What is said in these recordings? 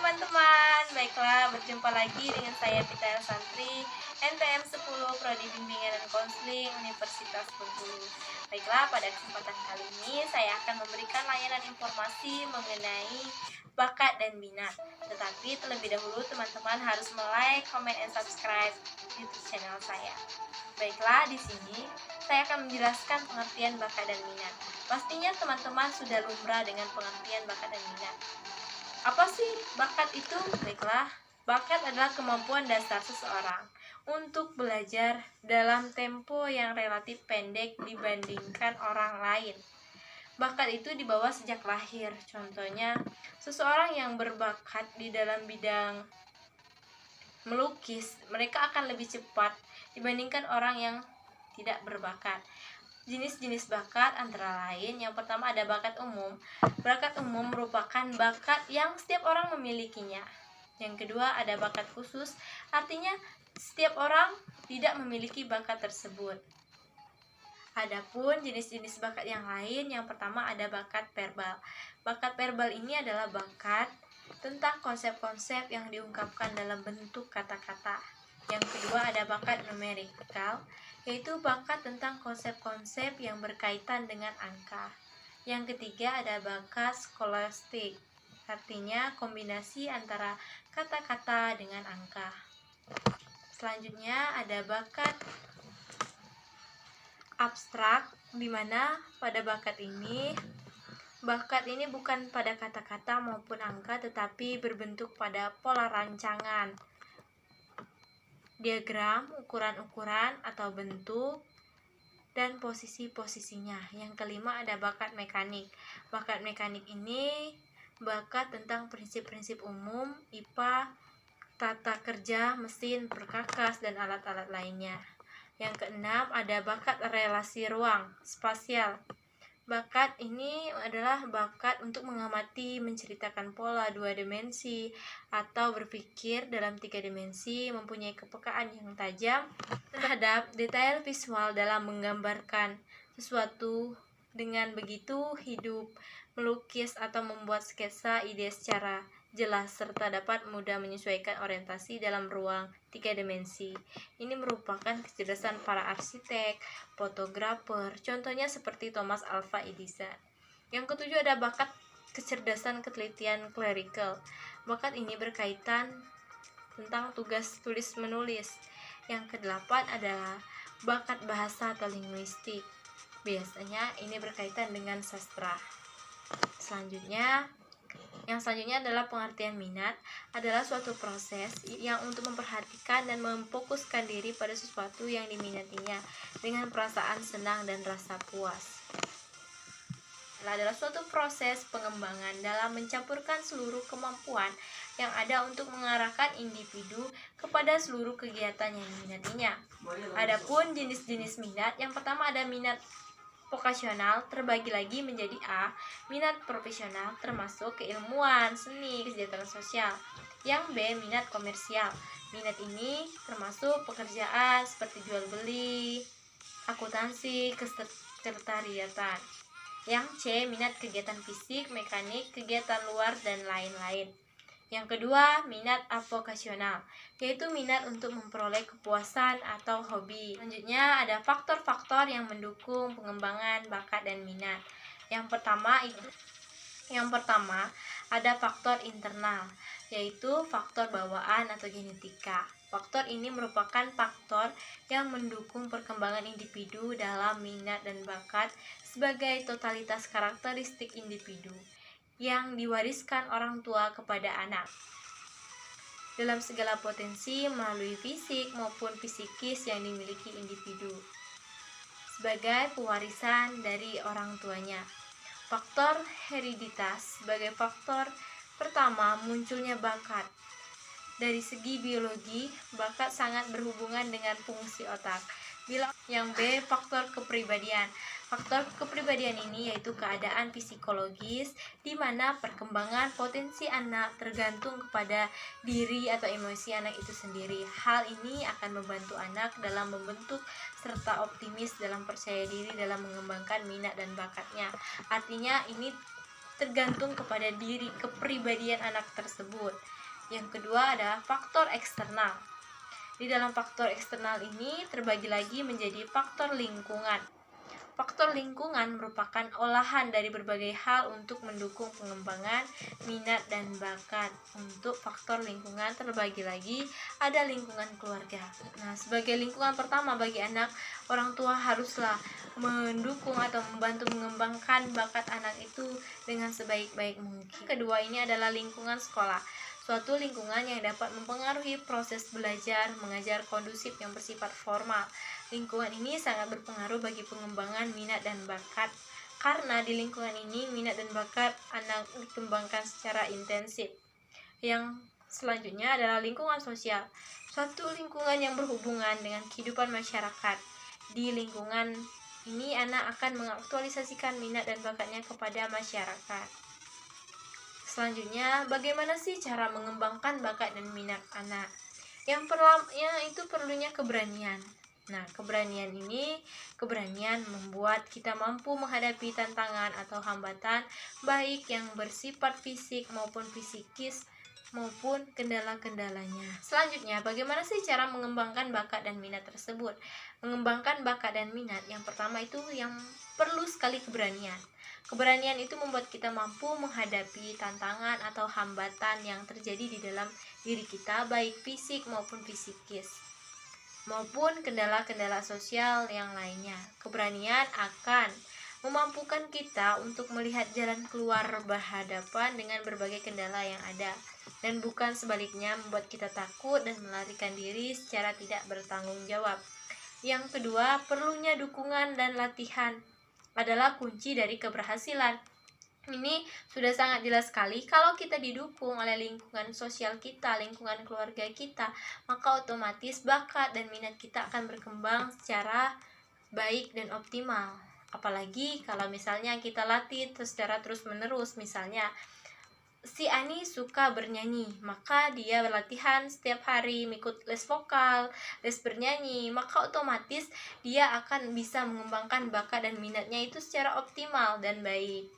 teman-teman, baiklah berjumpa lagi dengan saya Pita Santri NPM 10 Prodi Bimbingan dan Konseling Universitas Bengkulu. Baiklah, pada kesempatan kali ini saya akan memberikan layanan informasi mengenai bakat dan minat. Tetapi terlebih dahulu teman-teman harus like, comment, and subscribe YouTube channel saya. Baiklah, di sini saya akan menjelaskan pengertian bakat dan minat. Pastinya teman-teman sudah lumrah dengan pengertian bakat dan minat. Apa sih bakat itu? Baiklah, bakat adalah kemampuan dasar seseorang untuk belajar dalam tempo yang relatif pendek dibandingkan orang lain. Bakat itu dibawa sejak lahir. Contohnya, seseorang yang berbakat di dalam bidang melukis, mereka akan lebih cepat dibandingkan orang yang tidak berbakat. Jenis-jenis bakat antara lain, yang pertama ada bakat umum. Bakat umum merupakan bakat yang setiap orang memilikinya. Yang kedua ada bakat khusus, artinya setiap orang tidak memiliki bakat tersebut. Adapun jenis-jenis bakat yang lain, yang pertama ada bakat verbal. Bakat verbal ini adalah bakat tentang konsep-konsep yang diungkapkan dalam bentuk kata-kata. Yang kedua ada bakat numerikal, yaitu bakat tentang konsep-konsep yang berkaitan dengan angka. Yang ketiga ada bakat skolastik, artinya kombinasi antara kata-kata dengan angka. Selanjutnya ada bakat abstrak, di mana pada bakat ini bukan pada kata-kata maupun angka, tetapi berbentuk pada pola rancangan, diagram, ukuran-ukuran atau bentuk, dan posisi-posisinya. Yang kelima ada bakat mekanik. Bakat mekanik ini bakat tentang prinsip-prinsip umum, IPA, tata kerja, mesin, perkakas, dan alat-alat lainnya. Yang keenam ada bakat relasi ruang, spasial. Bakat ini adalah bakat untuk mengamati, menceritakan pola 2 dimensi, atau berpikir dalam 3 dimensi, mempunyai kepekaan yang tajam terhadap detail visual dalam menggambarkan sesuatu. Dengan begitu, hidup, melukis atau membuat sketsa ide secara jelas serta dapat mudah menyesuaikan orientasi dalam ruang 3 dimensi. Ini merupakan kecerdasan para arsitek, fotografer, contohnya seperti Thomas Alva Edison. Yang ketujuh ada bakat kecerdasan ketelitian clerical. Bakat ini berkaitan tentang tugas tulis menulis. Yang kedelapan adalah bakat bahasa atau linguistik. Biasanya ini berkaitan dengan sastra. Yang selanjutnya adalah pengertian minat, adalah suatu proses yang untuk memperhatikan dan memfokuskan diri pada sesuatu yang diminatinya dengan perasaan senang dan rasa puas. Adalah suatu proses pengembangan dalam mencampurkan seluruh kemampuan yang ada untuk mengarahkan individu kepada seluruh kegiatan yang diminatinya. Adapun jenis-jenis minat, yang pertama ada minat vokasional, terbagi lagi menjadi A, minat profesional termasuk keilmuan, seni, kesejahteraan sosial. Yang B, minat komersial. Minat ini termasuk pekerjaan seperti jual beli, akuntansi, kesekretariatan. Yang C, minat kegiatan fisik, mekanik, kegiatan luar, dan lain-lain. Yang kedua, minat avokasional, yaitu minat untuk memperoleh kepuasan atau hobi. Selanjutnya ada faktor-faktor yang mendukung pengembangan bakat dan minat. Yang pertama ada faktor internal, yaitu faktor bawaan atau genetika. Faktor ini merupakan faktor yang mendukung perkembangan individu dalam minat dan bakat sebagai totalitas karakteristik individu yang diwariskan orang tua kepada anak dalam segala potensi melalui fisik maupun psikis yang dimiliki individu sebagai pewarisan dari orang tuanya. Faktor hereditas sebagai faktor pertama munculnya bakat. Dari segi biologi, bakat sangat berhubungan dengan fungsi otak. Yang B, faktor kepribadian. Faktor kepribadian ini yaitu keadaan psikologis di mana perkembangan potensi anak tergantung kepada diri atau emosi anak itu sendiri. Hal ini akan membantu anak dalam membentuk serta optimis dalam percaya diri dalam mengembangkan minat dan bakatnya. Artinya ini tergantung kepada diri kepribadian anak tersebut. Yang kedua adalah faktor eksternal. Di dalam faktor eksternal ini terbagi lagi menjadi faktor lingkungan. Faktor lingkungan merupakan olahan dari berbagai hal untuk mendukung pengembangan minat dan bakat. Untuk faktor lingkungan terbagi lagi ada lingkungan keluarga. Nah, sebagai lingkungan pertama bagi anak, orang tua haruslah mendukung atau membantu mengembangkan bakat anak itu dengan sebaik-baik mungkin. Kedua ini adalah lingkungan sekolah. Suatu lingkungan yang dapat mempengaruhi proses belajar, mengajar kondusif yang bersifat formal. Lingkungan ini sangat berpengaruh bagi pengembangan minat dan bakat, karena di lingkungan ini minat dan bakat anak dikembangkan secara intensif. Yang selanjutnya adalah lingkungan sosial, suatu lingkungan yang berhubungan dengan kehidupan masyarakat. Di lingkungan ini anak akan mengaktualisasikan minat dan bakatnya kepada masyarakat. Selanjutnya, bagaimana sih cara mengembangkan bakat dan minat anak? Yang pertama itu perlunya keberanian. Nah, keberanian membuat kita mampu menghadapi tantangan atau hambatan, baik yang bersifat fisik maupun psikis, maupun kendala-kendalanya. Selanjutnya, bagaimana sih cara mengembangkan bakat dan minat tersebut? Mengembangkan bakat dan minat, yang pertama itu yang perlu sekali keberanian. Keberanian itu membuat kita mampu menghadapi tantangan atau hambatan yang terjadi di dalam diri kita, baik fisik maupun psikis, maupun kendala-kendala sosial yang lainnya. Keberanian akan memampukan kita untuk melihat jalan keluar berhadapan dengan berbagai kendala yang ada, dan bukan sebaliknya membuat kita takut dan melarikan diri secara tidak bertanggung jawab. Yang kedua, perlunya dukungan dan latihan adalah kunci dari keberhasilan. Ini sudah sangat jelas sekali, kalau kita didukung oleh lingkungan sosial kita, lingkungan keluarga kita, maka otomatis bakat dan minat kita akan berkembang secara baik dan optimal. Apalagi kalau misalnya kita latih secara terus-menerus, misalnya si Ani suka bernyanyi, maka dia berlatihan setiap hari, mengikut les vokal, les bernyanyi, maka otomatis dia akan bisa mengembangkan bakat dan minatnya itu secara optimal dan baik.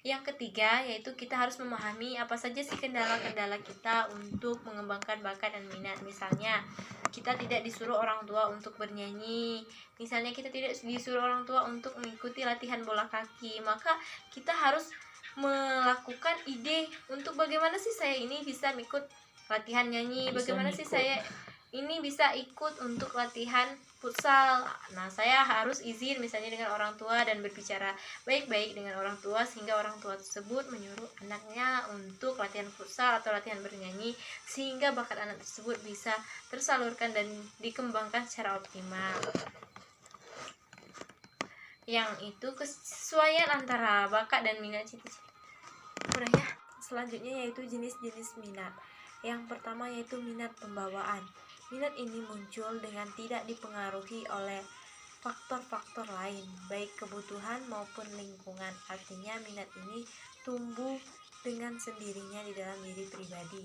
Yang ketiga, yaitu kita harus memahami apa saja sih kendala-kendala kita untuk mengembangkan bakat dan minat. Misalnya, kita tidak disuruh orang tua untuk bernyanyi, misalnya kita tidak disuruh orang tua untuk mengikuti latihan bola kaki, maka kita harus melakukan ide untuk bagaimana sih saya ini bisa ikut latihan nyanyi, bagaimana sih saya ini bisa ikut untuk latihan futsal. Nah, saya harus izin misalnya dengan orang tua dan berbicara baik-baik dengan orang tua, sehingga orang tua tersebut menyuruh anaknya untuk latihan futsal atau latihan bernyanyi, sehingga bakat anak tersebut bisa tersalurkan dan dikembangkan secara optimal. Yang itu kesesuaian antara bakat dan minat cita-cita. Udah ya. Selanjutnya yaitu jenis-jenis minat. Yang pertama yaitu minat pembawaan. Minat ini muncul dengan tidak dipengaruhi oleh faktor-faktor lain, baik kebutuhan maupun lingkungan. Artinya minat ini tumbuh dengan sendirinya di dalam diri pribadi.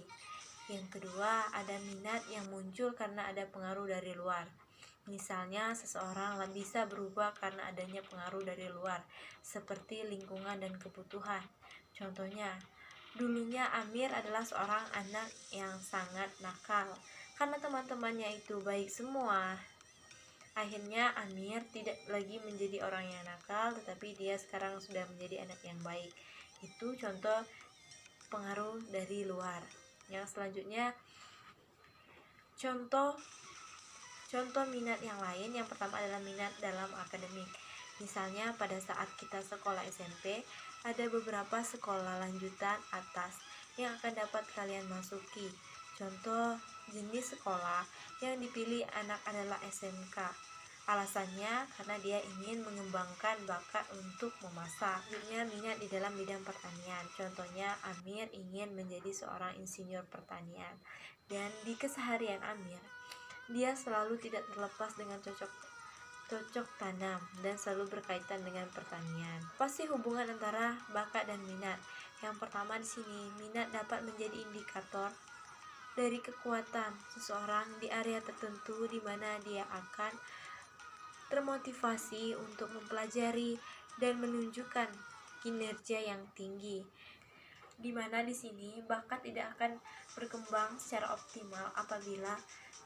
Yang kedua, ada minat yang muncul karena ada pengaruh dari luar. Misalnya, seseorang bisa berubah karena adanya pengaruh dari luar, seperti lingkungan dan kebutuhan. Contohnya, dulunya Amir adalah seorang anak yang sangat nakal. Karena teman-temannya itu baik semua, akhirnya Amir tidak lagi menjadi orang yang nakal, tetapi dia sekarang sudah menjadi anak yang baik. Itu contoh pengaruh dari luar. Yang selanjutnya, contoh minat yang lain. Yang pertama adalah minat dalam akademik. Misalnya pada saat kita sekolah SMP, ada beberapa sekolah lanjutan atas yang akan dapat kalian masuki. Contoh jenis sekolah yang dipilih anak adalah SMK. Alasannya karena dia ingin mengembangkan bakat untuk memasak. Selanjutnya, minat di dalam bidang pertanian. Contohnya, Amir ingin menjadi seorang insinyur pertanian. Dan di keseharian Amir, dia selalu tidak terlepas dengan cocok tanam dan selalu berkaitan dengan pertanian. Pasti hubungan antara bakat dan minat. Yang pertama di sini, minat dapat menjadi indikator dari kekuatan seseorang di area tertentu di mana dia akan termotivasi untuk mempelajari dan menunjukkan kinerja yang tinggi. Di mana di sini bakat tidak akan berkembang secara optimal apabila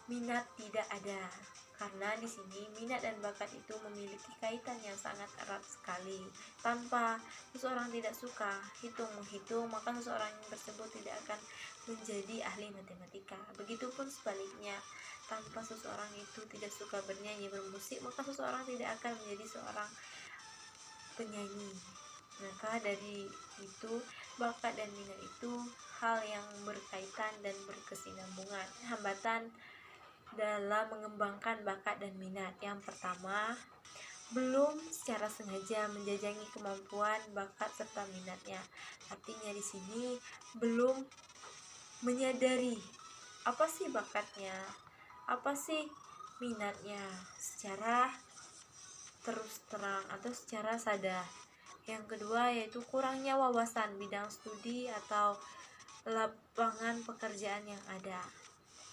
minat tidak ada. Karena di sini minat dan bakat itu memiliki kaitan yang sangat erat sekali. Tanpa seseorang tidak suka hitung-menghitung, maka seseorang tersebut tidak akan menjadi ahli matematika. Begitupun sebaliknya, tanpa seseorang itu tidak suka bernyanyi, bermusik, maka seseorang tidak akan menjadi seorang penyanyi. Maka dari itu, bakat dan minat itu hal yang berkaitan dan berkesinambungan. Hambatan dalam mengembangkan bakat dan minat. Yang pertama, belum secara sengaja menjajangi kemampuan, bakat serta minatnya. Artinya di sini belum menyadari apa sih bakatnya, apa sih minatnya secara terus terang atau secara sadar. Yang kedua yaitu kurangnya wawasan bidang studi atau lapangan pekerjaan yang ada.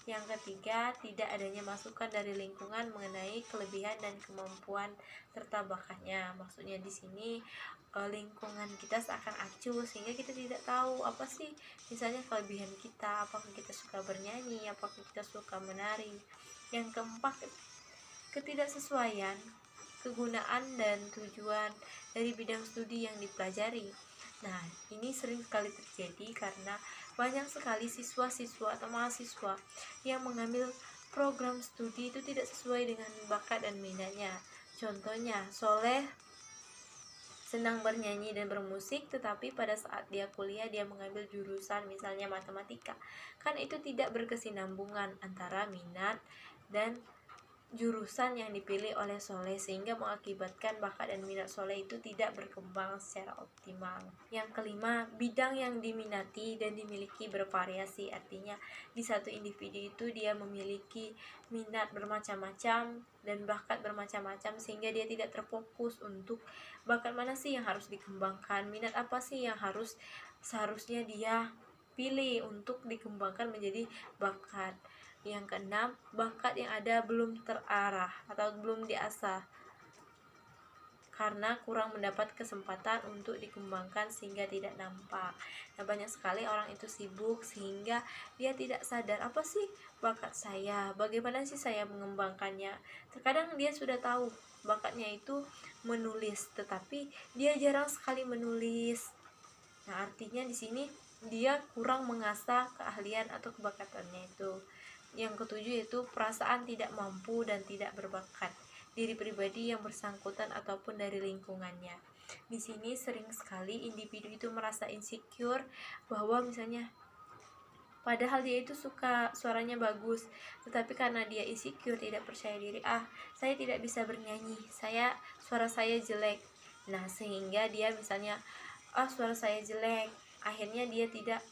Yang ketiga, tidak adanya masukan dari lingkungan mengenai kelebihan dan kemampuan serta bakatnya. Maksudnya di sini lingkungan kita seakan acuh sehingga kita tidak tahu apa sih misalnya kelebihan kita, apakah kita suka bernyanyi, apakah kita suka menari. Yang keempat, ketidaksesuaian kegunaan dan tujuan dari bidang studi yang dipelajari. Nah, ini sering sekali terjadi karena banyak sekali siswa-siswa atau mahasiswa yang mengambil program studi itu tidak sesuai dengan bakat dan minatnya. Contohnya, Soleh senang bernyanyi dan bermusik, tetapi pada saat dia kuliah dia mengambil jurusan misalnya matematika. Kan itu tidak berkesinambungan antara minat dan jurusan yang dipilih oleh Soleh, sehingga mengakibatkan bakat dan minat Soleh itu tidak berkembang secara optimal. Yang kelima, bidang yang diminati dan dimiliki bervariasi. Artinya di satu individu itu dia memiliki minat bermacam-macam dan bakat bermacam-macam, sehingga dia tidak terfokus untuk bakat mana sih yang harus dikembangkan, minat apa sih yang seharusnya dia pilih untuk dikembangkan menjadi bakat. Yang keenam, bakat yang ada belum terarah atau belum diasah karena kurang mendapat kesempatan untuk dikembangkan sehingga tidak nampak. Nah, banyak sekali orang itu sibuk sehingga dia tidak sadar apa sih bakat saya, bagaimana sih saya mengembangkannya. Terkadang dia sudah tahu bakatnya itu menulis, tetapi dia jarang sekali menulis. Nah, artinya di sini dia kurang mengasah keahlian atau kebakatannya itu. Yang ketujuh yaitu perasaan tidak mampu dan tidak berbakat diri pribadi yang bersangkutan ataupun dari lingkungannya. Di sini sering sekali individu itu merasa insecure bahwa misalnya padahal dia itu suka suaranya bagus, tetapi karena dia insecure, tidak percaya diri, saya tidak bisa bernyanyi, suara saya jelek. Nah, sehingga dia misalnya suara saya jelek, akhirnya dia tidak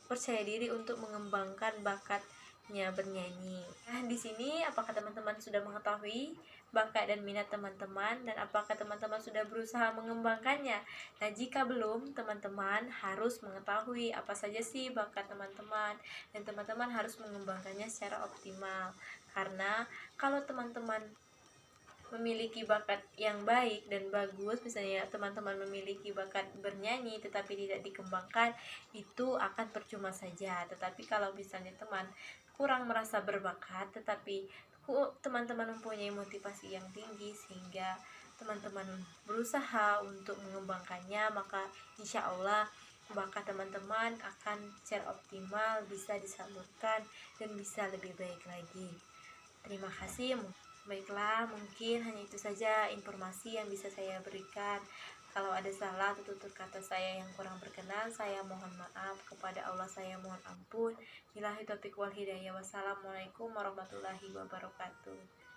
percaya diri untuk mengembangkan bakatnya bernyanyi. Nah, di sini apakah teman-teman sudah mengetahui bakat dan minat teman-teman, dan apakah teman-teman sudah berusaha mengembangkannya? Nah, jika belum, teman-teman harus mengetahui apa saja sih bakat teman-teman, dan teman-teman harus mengembangkannya secara optimal. Karena kalau teman-teman memiliki bakat yang baik dan bagus, misalnya teman-teman memiliki bakat bernyanyi tetapi tidak dikembangkan, itu akan percuma saja. Tetapi kalau misalnya teman kurang merasa berbakat tetapi teman-teman mempunyai motivasi yang tinggi sehingga teman-teman berusaha untuk mengembangkannya, maka insya Allah bakat teman-teman akan secara optimal bisa disalurkan dan bisa lebih baik lagi. Terima kasih. Baiklah, mungkin hanya itu saja informasi yang bisa saya berikan. Kalau ada salah atau tutur kata saya yang kurang berkenan, saya mohon maaf. Kepada Allah saya mohon ampun. Billahi taufiq wal hidayah. Wassalamualaikum warahmatullahi wabarakatuh.